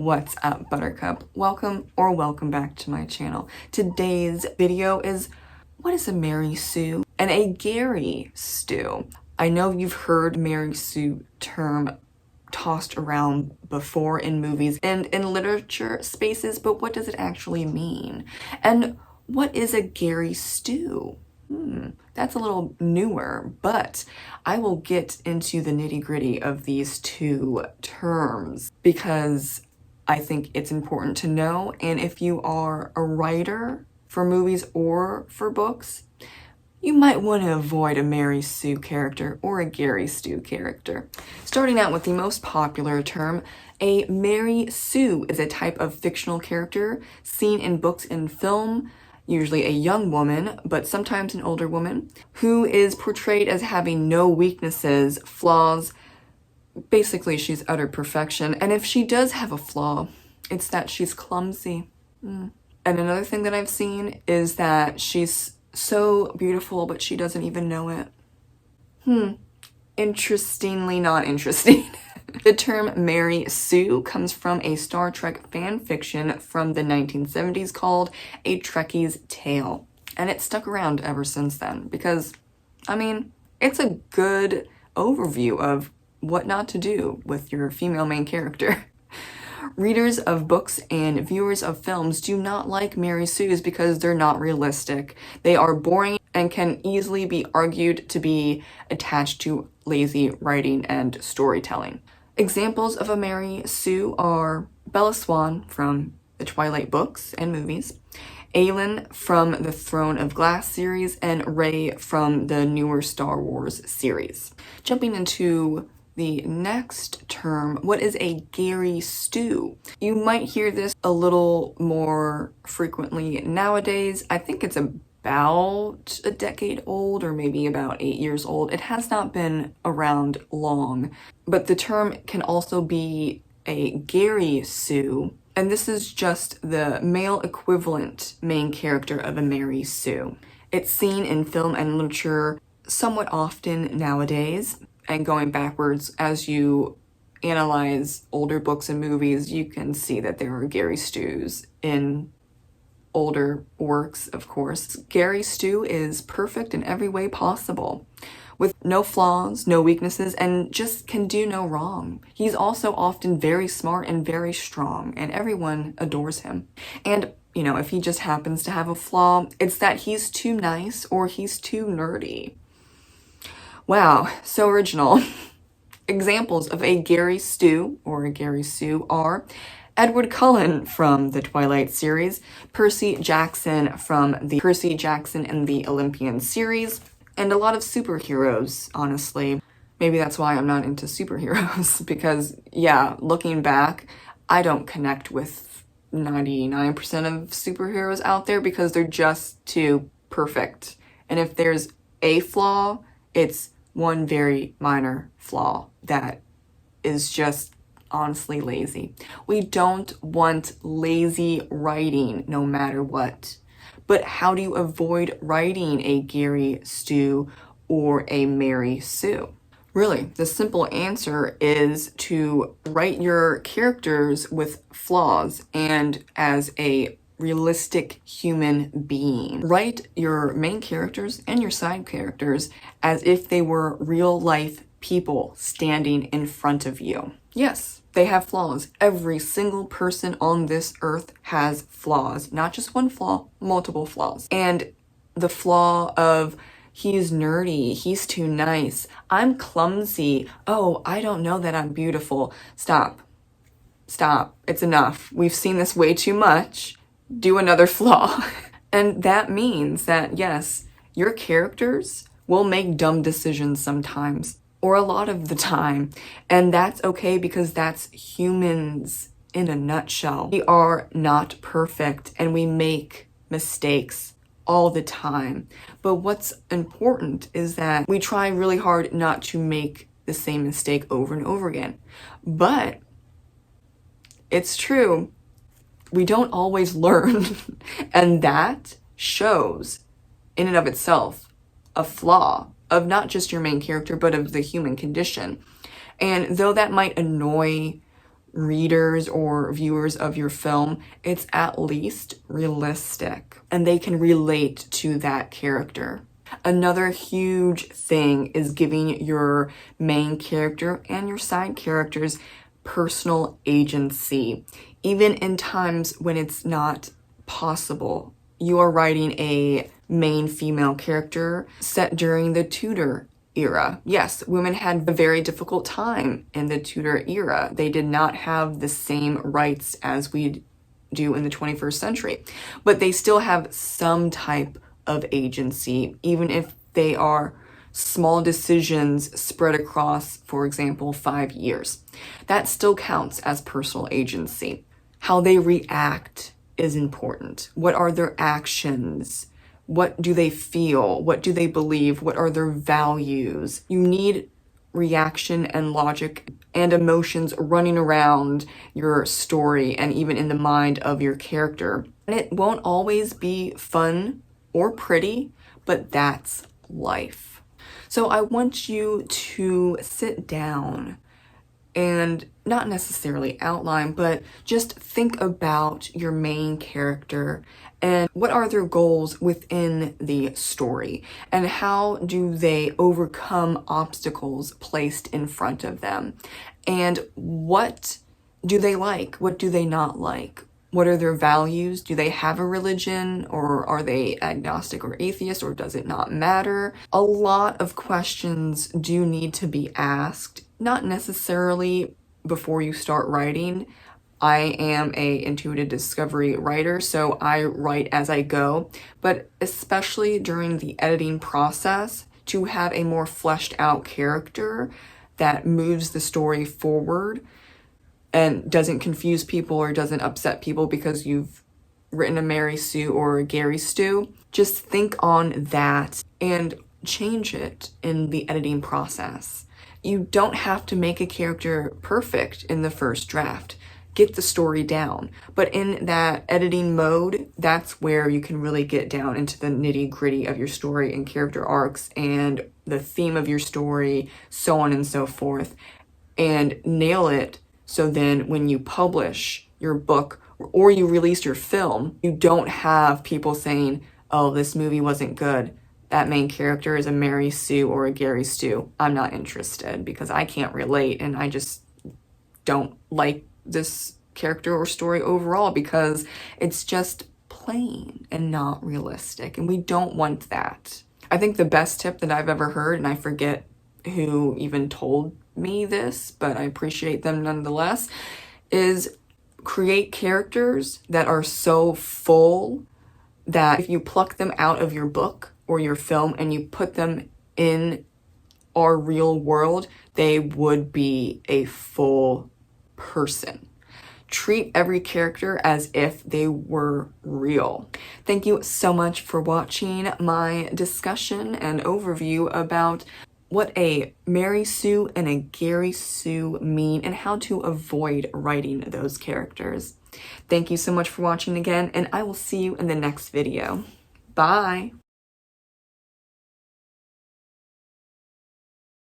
What's up, Buttercup? Welcome back to my channel. Today's video is, what is a Mary Sue and a Gary Stu? I know you've heard Mary Sue term tossed around before in movies and in literature spaces, but what does it actually mean? And what is a Gary Stu? That's a little newer, but I will get into the nitty-gritty of these two terms because I think it's important to know. And if you are a writer for movies or for books, you might want to avoid a Mary Sue character or a Gary Stu character. Starting out with the most popular term, a Mary Sue is a type of fictional character seen in books and film, usually a young woman, but sometimes an older woman, who is portrayed as having no weaknesses, flaws. Basically, she's utter perfection. And if she does have a flaw, it's that she's clumsy. And another thing that I've seen is that she's so beautiful, but she doesn't even know it. Interestingly not interesting. The term Mary Sue comes from a Star Trek fan fiction from the 1970s called A Trekkie's Tale. And it stuck around ever since then because, I mean, it's a good overview of what not to do with your female main character. Readers of books and viewers of films do not like Mary Sues because they're not realistic. They are boring and can easily be argued to be attached to lazy writing and storytelling. Examples of a Mary Sue are Bella Swan from the Twilight books and movies, Aelin from the Throne of Glass series, and Rey from the newer Star Wars series. Jumping into the next term, what is a Gary Stu? You might hear this a little more frequently nowadays. I think it's about a decade old or maybe about 8 years old. It has not been around long, but the term can also be a Gary Stu, and this is just the male equivalent main character of a Mary Sue. It's seen in film and literature somewhat often nowadays, and going backwards as you analyze older books and movies, you can see that there are Gary Stus in older works, of course. Gary Stu is perfect in every way possible, with no flaws, no weaknesses, and just can do no wrong. He's also often very smart and very strong, and everyone adores him. And, you know, if he just happens to have a flaw, it's that he's too nice or he's too nerdy. Wow, so original. Examples of a Gary Stu or a Gary Sue are Edward Cullen from the Twilight series, Percy Jackson from the Percy Jackson and the Olympian series, and a lot of superheroes, honestly. Maybe that's why I'm not into superheroes, because, yeah, looking back, I don't connect with 99% of superheroes out there because they're just too perfect. And if there's a flaw, it's one very minor flaw that is just honestly lazy. We don't want lazy writing no matter what. But how do you avoid writing a Gary Stu or a Mary Sue? Really, the simple answer is to write your characters with flaws and as a realistic human being. Write your main characters and your side characters as if they were real life people standing in front of you. Yes, they have flaws. Every single person on this earth has flaws. Not just one flaw, multiple flaws. And the flaw of he's nerdy, he's too nice, I'm clumsy, oh, I don't know that I'm beautiful. Stop. It's enough. We've seen this way too much. Do another flaw. And that means that, yes, your characters will make dumb decisions sometimes, or a lot of the time. And that's okay because that's humans in a nutshell. We are not perfect and we make mistakes all the time. But what's important is that we try really hard not to make the same mistake over and over again. But it's true, we don't always learn. And that shows in and of itself a flaw of not just your main character, but of the human condition. And though that might annoy readers or viewers of your film, it's at least realistic and they can relate to that character. Another huge thing is giving your main character and your side characters personal agency, even in times when it's not possible. You are writing a main female character set during the Tudor era. Yes, women had a very difficult time in the Tudor era. They did not have the same rights as we do in the 21st century, but they still have some type of agency, even if they are small decisions spread across, for example, 5 years. That still counts as personal agency. How they react is important. What are their actions? What do they feel? What do they believe? What are their values? You need reaction and logic and emotions running around your story and even in the mind of your character. And it won't always be fun or pretty, but that's life. So I want you to sit down and not necessarily outline, but just think about your main character and what are their goals within the story and how do they overcome obstacles placed in front of them, and what do they like, what do they not like, what are their values, do they have a religion, or are they agnostic or atheist, or does it not matter? A lot of questions do need to be asked, not necessarily before you start writing. I am a intuitive discovery writer, so I write as I go, but especially during the editing process, to have a more fleshed out character that moves the story forward and doesn't confuse people or doesn't upset people because you've written a Mary Sue or a Gary Stu. Just think on that and change it in the editing process. You don't have to make a character perfect in the first draft. Get the story down. But in that editing mode, that's where you can really get down into the nitty-gritty of your story and character arcs and the theme of your story, so on and so forth, and nail it. So then when you publish your book or you release your film, you don't have people saying, oh, this movie wasn't good. That main character is a Mary Sue or a Gary Stu. I'm not interested because I can't relate and I just don't like this character or story overall because it's just plain and not realistic, and we don't want that. I think the best tip that I've ever heard, and I forget who even told me this, but I appreciate them nonetheless, is create characters that are so full that if you pluck them out of your book or your film and you put them in our real world, they would be a full person. Treat every character as if they were real. Thank you so much for watching my discussion and overview about what a Mary Sue and a Gary Stu mean and how to avoid writing those characters. Thank you so much for watching again, and I will see you in the next video. Bye!